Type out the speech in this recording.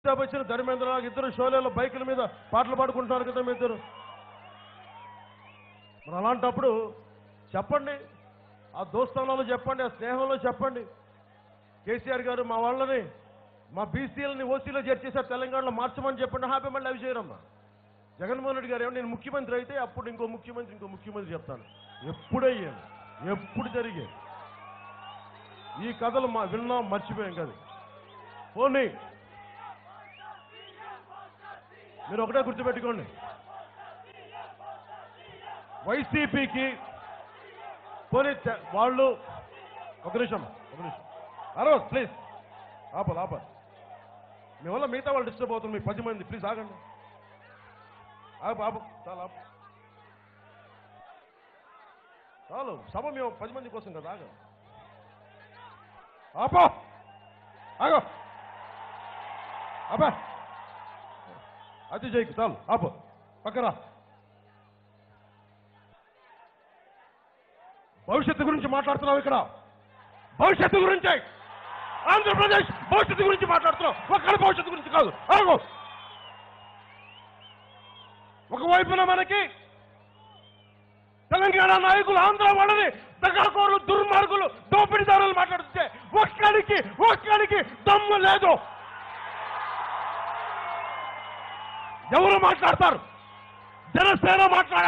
అమితాబ్ బచ్చన్ ధర్మేంద్ర ఇద్దరు షోలేలో బైకుల మీద పాటలు పాడుకుంటున్నారు కదా మీ ఇద్దరు. మరి అలాంటప్పుడు చెప్పండి, ఆ దోస్తానాలో చెప్పండి, ఆ స్నేహంలో చెప్పండి. కేసీఆర్ గారు మా వాళ్ళని, మా బీసీలని ఓసీలో చేర్చేసారు, తెలంగాణలో మార్చమని చెప్పండి. హ్యాపీ మళ్ళీ అవి చేయరమ్మా. జగన్మోహన్ రెడ్డి గారు నేను ముఖ్యమంత్రి అయితే అప్పుడు ఇంకో ముఖ్యమంత్రి చెప్తాను. ఎప్పుడయ్యాను, ఎప్పుడు జరిగాయి ఈ కథలు విన్నాం, మర్చిపోయాం కదా. పోనీ మీరు ఒకటే గుర్తుపెట్టుకోండి, వైసీపీకి పోనీ వాళ్ళు ఒక నిమిషం అరవదు ప్లీజ్, ఆపాలి. మీ వల్ల మిగతా వాళ్ళు డిస్టర్బ్ అవుతుంది. మీ 10 మంది ప్లీజ్ ఆగండి. ఆపు చాలా చాలు, సభ మేము 10 మంది కోసం కదా. ఆగో అబ్బా అది చేయకు, చాలు ఆపు, పక్కరా. భవిష్యత్తు గురించి మాట్లాడుతున్నావు ఇక్కడ, భవిష్యత్తు గురించి, ఆంధ్రప్రదేశ్ భవిష్యత్తు గురించి మాట్లాడుతున్నావు, ఒక్కరి భవిష్యత్తు గురించి కాదు. ఆగో, ఒకవైపున మనకి తెలంగాణ నాయకులు ఆంధ్ర వాళ్ళని దగాకోరులు, దుర్మార్గులు, దోపిడీదారులు మాట్లాడుతుంటే ఒక్కడికి దమ్ము లేదు. ఎవరు మాట్లాడతారు? జనసేన మాట్లాడాలి.